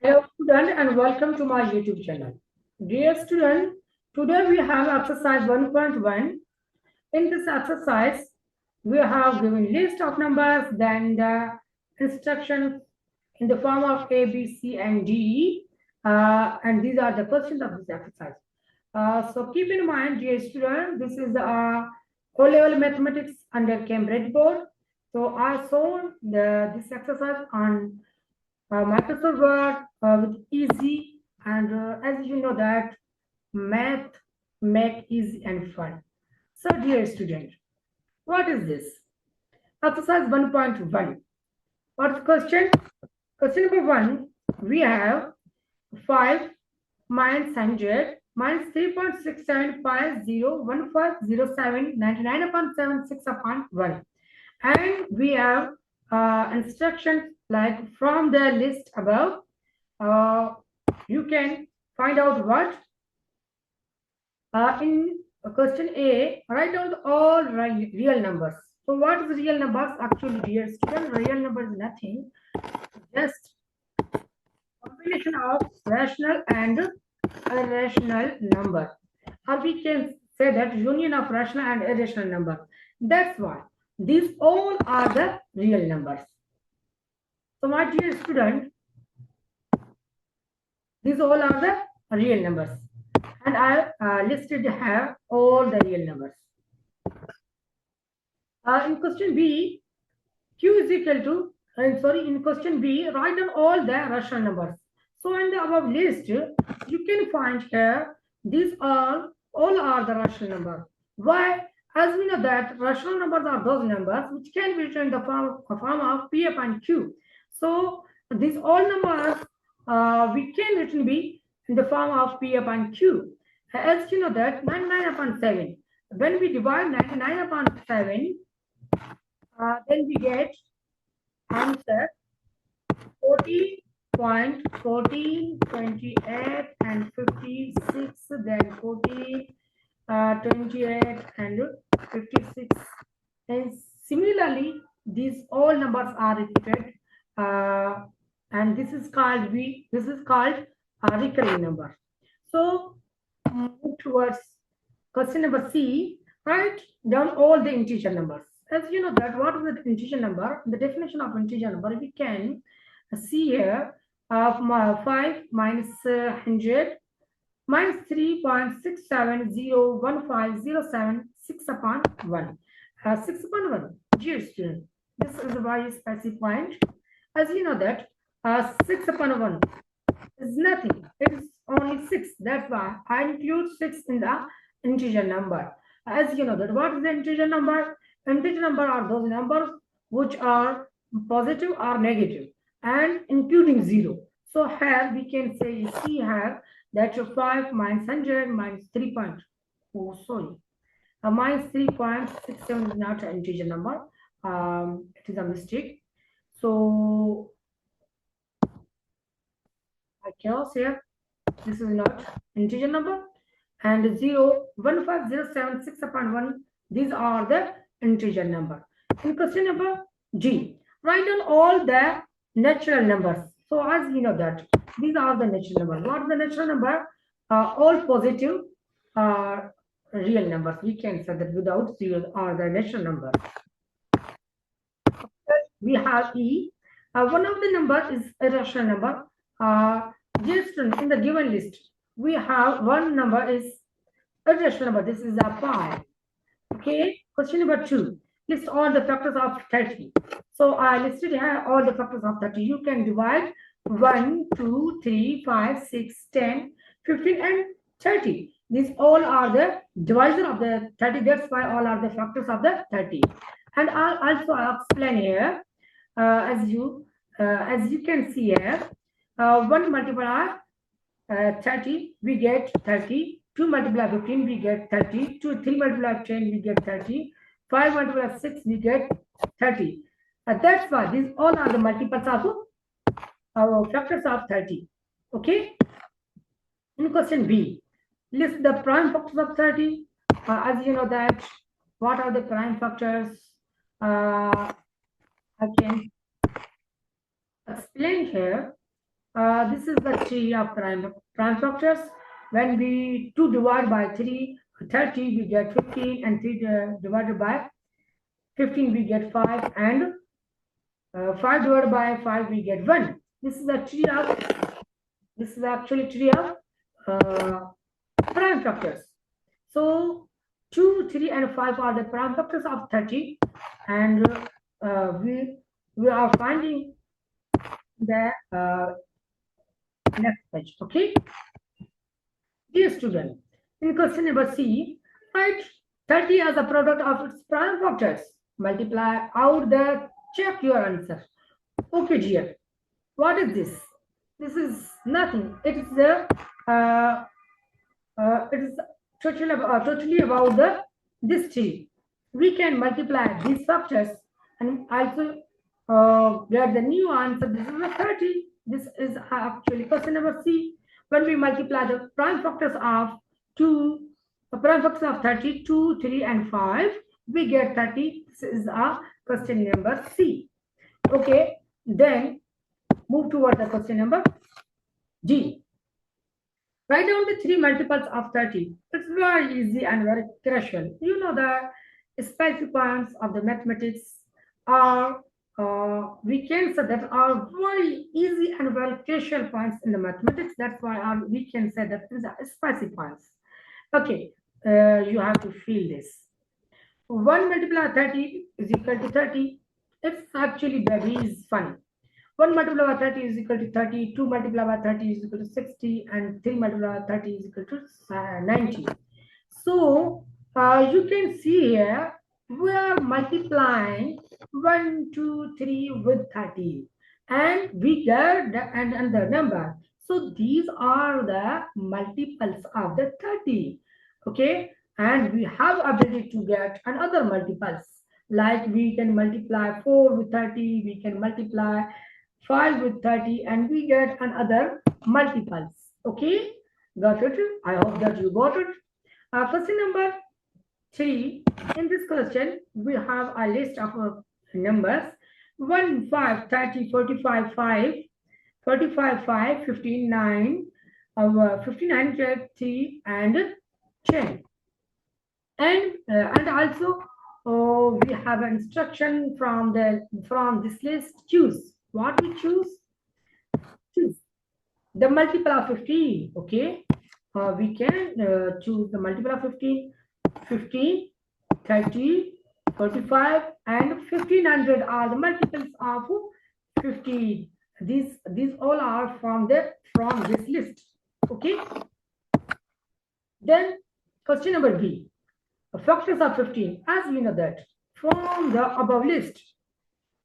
Hello student and welcome to my YouTube channel. Dear student, today we have exercise 1.1. In this exercise, we have given list of numbers, then the instructions in the form of A, B, C and D. And these are the questions of this exercise. So keep in mind, dear student, this is O-level mathematics under Cambridge board. So I saw this exercise on Microsoft Word with easy, and as you know that math make easy and fun. So dear student, what is this? Exercise 1.1. What's the question? Question number 1, we have 5 minus 100 minus 3.67501507 99 upon 7 6 upon 1. And we have instructions like from the list above. You can find out what in question A, write down all real numbers. So what is real numbers? Actually, dear student, real number is nothing, just combination of rational and irrational number, or we can say that union of rational and irrational number. That's why these all are the real numbers. So my dear student, these all are the real numbers, and I listed here all the real numbers. In question B, Q is equal to, in question B, write down all the rational numbers. So in the above list, you can find here, these are, all are the rational number. Why? As we know that rational numbers are those numbers which can be written in the form of P upon Q. So these all numbers, we can written be in the form of P upon Q. As you know that 99 upon 7, when we divide 99 upon 7, then we get answer 14.1428 and 56, then 14, 28 and 56. And similarly, these all numbers are repeated, and this is called a recurring number. So move towards question number C. Write down all the integer numbers. As you know that what is the integer number? The definition of integer number we can see here of 5 minus 100 minus 3.67015076 upon 1. 6 upon 1. Dear student, this is a very specific point. As you know that 6 upon 1 is nothing. It is only 6. That's why I include 6 in the integer number. As you know that what is the integer number? Integer number are those numbers which are positive or negative and including 0. So here we can say, see here that 5 minus 100 minus 3 point, minus 3.67 is not an integer number. It is a mistake. So I chaos here. This is not integer number. And 0, 1, 5, 0, 7, 6 upon 1. These are the integer number. In question number G, write down all the natural numbers. So as you know that these are the natural numbers. What is the natural number? All positive real numbers. We can say that without 0 are the natural numbers. We have E. One of the number is irrational number. Just in the given list, we have one number is irrational number. This is a pi. Okay. Question number 2. List all the factors of 30. So I listed here all the factors of 30. You can divide 1, 2, 3, 5, 6, 10, 15, and 30. These all are the divisor of the 30. That's why all are the factors of the 30. And I'll also explain here. As you can see here, 1 multiply 30, we get 30. 2 multiply 15, we get 30. 3 multiply 10, we get 30. 5 multiply 6, we get 30. That's why these all are the multiples of factors of 30. Okay. In question B, list the prime factors of 30. As you know that, what are the prime factors? I can explain here. This is the tree of prime factors. When we 2 divide by 3, 30, we get 15, and 3 divided by 15, we get 5, and 5 divided by 5, we get 1. This is actually tree of prime factors. So 2, 3, and 5 are the prime factors of 30, and we are finding the next page. Okay, dear student, in question number C, write 30 as a product of its prime factors. Multiply out the check your answer. Okay, dear, what is this? This is nothing. It is the it is totally about this tree. We can multiply these factors and also get the new answer. This is a 30. This is actually question number C. When we multiply the prime factors of 30, 2, 3, and 5, we get 30. This is our question number C. Okay, then move toward the question number D. Write down the 3 multiples of 30. It's very easy and very crucial. You know the specific points of the mathematics are, we can say that are very easy and very crucial points in the mathematics. That's why we can say that these are specific points. Okay, you have to feel this. 1 multiplied 30 is equal to 30. It's actually very funny. 1 multiplied by 30 is equal to 30, 2 multiplied by 30 is equal to 60, and 3 multiplied by 30 is equal to 90. So, you can see here, we are multiplying 1, 2, 3 with 30, and we get the number. So, these are the multiples of the 30, okay? And we have ability to get another multiples. Like we can multiply 4 with 30, we can multiply 5 with 30, and we get another multiples. Okay, got it? I hope that you got it. Question number 3. In this question, we have a list of numbers: 1, 5, 30, 45, 5, 45, 5, 15, 9, 1500, 3, and 10. And also we have an instruction from this list. Choose what we choose. Choose the multiple of 15. Okay, we can choose the multiple of 15. 15, 30, 45, and 1500 are the multiples of 15. These all are from this list. Okay. Then question number B. Factors of 15. As we know that from the above list,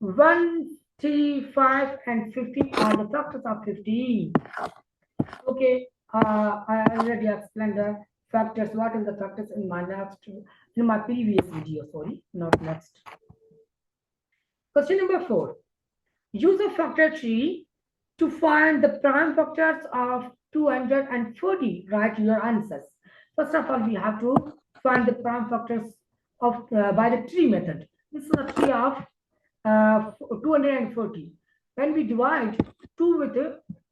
1, 3, 5, and 15 are the factors of 15. Okay, I already explained the factors. What is the factors in my previous video? Sorry, not next. Question number 4. Use a factor tree to find the prime factors of 240. Write your answers. First of all, we have to find the prime factors of by the tree method. This is a tree of 240. When we divide 2 with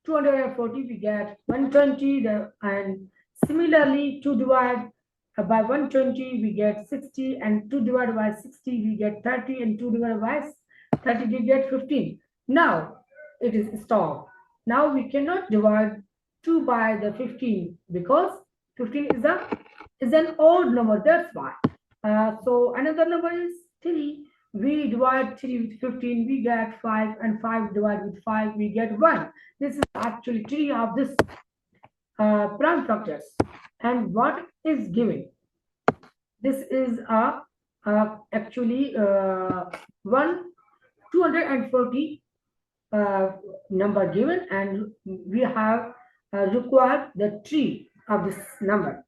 240, we get 120. And similarly, 2 divided by 120, we get 60. And 2 divided by 60, we get 30. And 2 divided by 30, we get 15. Now it is stopped. Now we cannot divide 2 by the 15 because 15 is an odd number. That's why. So another number is 3. We divide 3 with 15, we get 5, and 5 divided with 5, we get 1. This is actually 3 of this prime factors. And what is given? This is actually 240 number given, and we have required the tree of this number.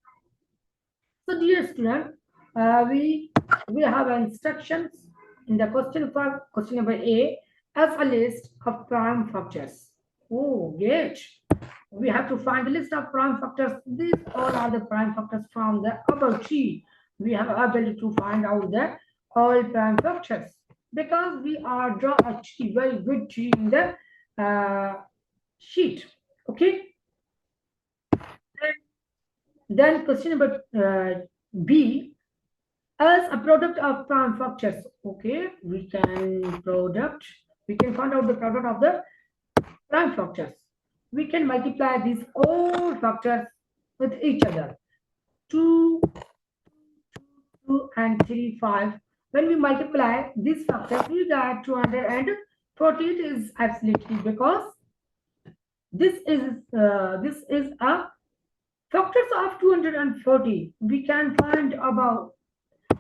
So dear student, we have instructions in the question number A as a list of prime factors. Oh, great. We have to find the list of prime factors. These all are the prime factors from the above tree. We have ability to find out the all prime factors because we are draw a tree, very good tree in the sheet. Okay. Then question number B, as a product of prime factors. Okay, we can find out the product of the prime factors. We can multiply these all factors with each other. 2, 2 and 3, 5. When we multiply these factors, we get 240. It is absolutely because this is a factors of 240. We can find about.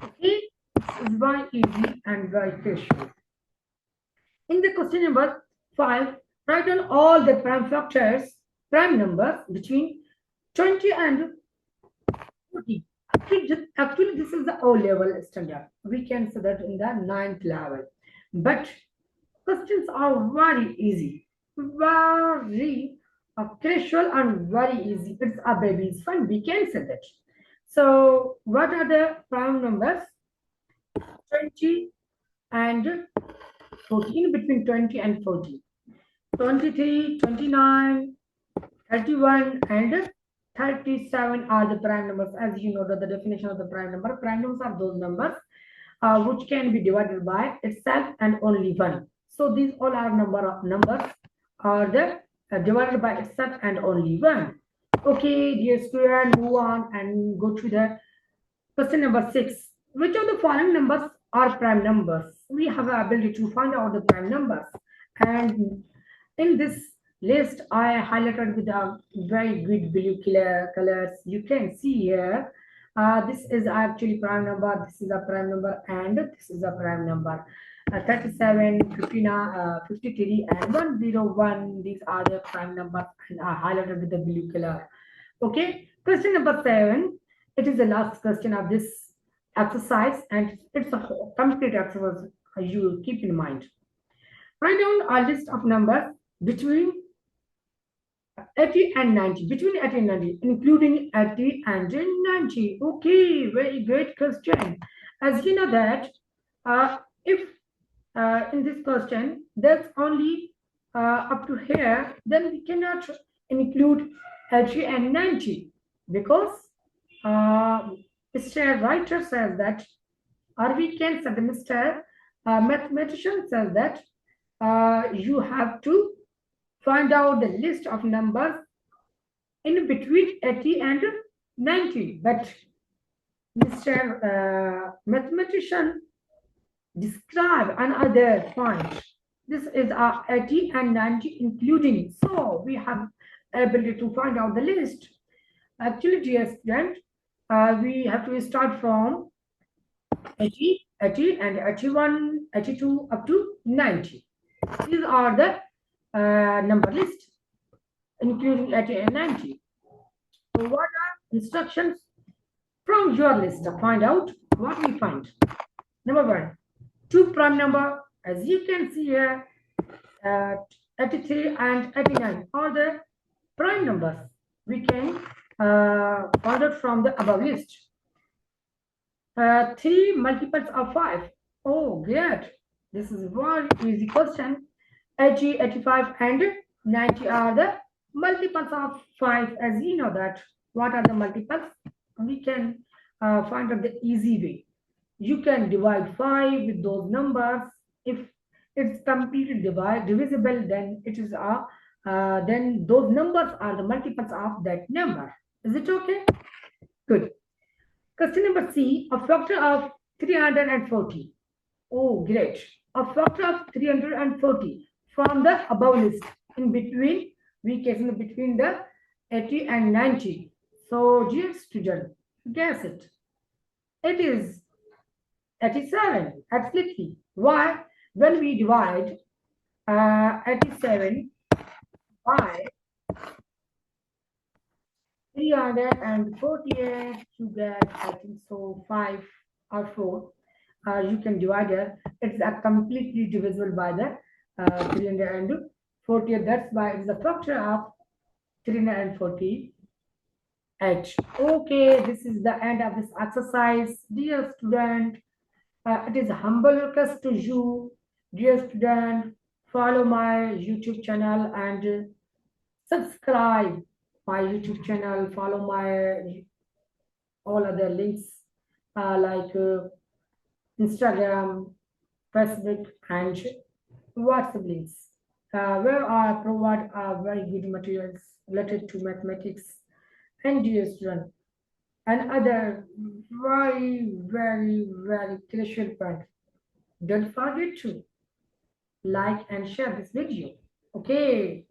Okay, this is very easy and very crucial. In the question number 5, write down all the prime factors, prime numbers between 20 and 40. Actually, this is the O-level standard. We can say that in the 9th level. But questions are very easy, very crucial and very easy. It's a baby's fun. We can say that. So, what are the prime numbers? 20 and 14, between 20 and 40. 23, 29, 31, and 37 are the prime numbers. As you know, that the definition of the prime number. Prime numbers are those numbers which can be divided by itself and only one. So these all are numbers are the divided by itself and only one. Okay, dear student, move on and go to the question number 6. Which of the following numbers are prime numbers? We have the ability to find out the prime numbers, and in this list I highlighted with a very good blue colors. You can see here this is actually prime number, this is a prime number, and this is a prime number. 37, 59, 53 and 101, these are the prime numbers and are highlighted with the blue color. Okay, question number 7. It is the last question of this exercise, and it's a complete exercise. You keep in mind. Write down a list of numbers between 80 and 90, between 80 and 90, including 80 and 90. Okay, very great question. As you know that if in this question there's only up to here, then we cannot include 80 and 90 because Mr. Writer says that, or we can say the Mr. Mathematician says that you have to find out the list of numbers in between 80 and 90. But Mr. Mathematician describe another point. This is 80 and 90 including. So we have ability to find out the list. Actually, dear student, we have to start from 80, 80 and 81, 82 up to 90. These are the number list, including 80 and 90. So what are instructions from your list to find out what we find? Number 1, 2 prime number, as you can see here, 83 and 89 are the prime numbers. We can find out from the above list. 3 multiples of 5. Oh, great. This is a very easy question. 80, 85 and 90 are the multiples of 5. As you know that, what are the multiples? We can find out the easy way. You can divide 5 with those numbers. If it's completely divisible, then it is then those numbers are the multiples of that number. Is it okay? Good. Question number C, a factor of 340. Oh, great. A factor of 340 from the above list. In between, we guess in between the 80 and 90. So, dear student, guess it. It is 87, absolutely. Why? When we divide 87 by 348, you get, I think so, 5 or 4. You can divide it. It's completely divisible by the 340. That's why it's a factor of 348. Okay, this is the end of this exercise. Dear student, it is a humble request to you, dear student, follow my YouTube channel and Subscribe my YouTube channel, follow my all other links like Instagram, Facebook, and WhatsApp links, where I provide very good materials related to mathematics and dear student and other very crucial point. Don't forget to like and share this video. Okay,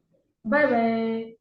bye bye.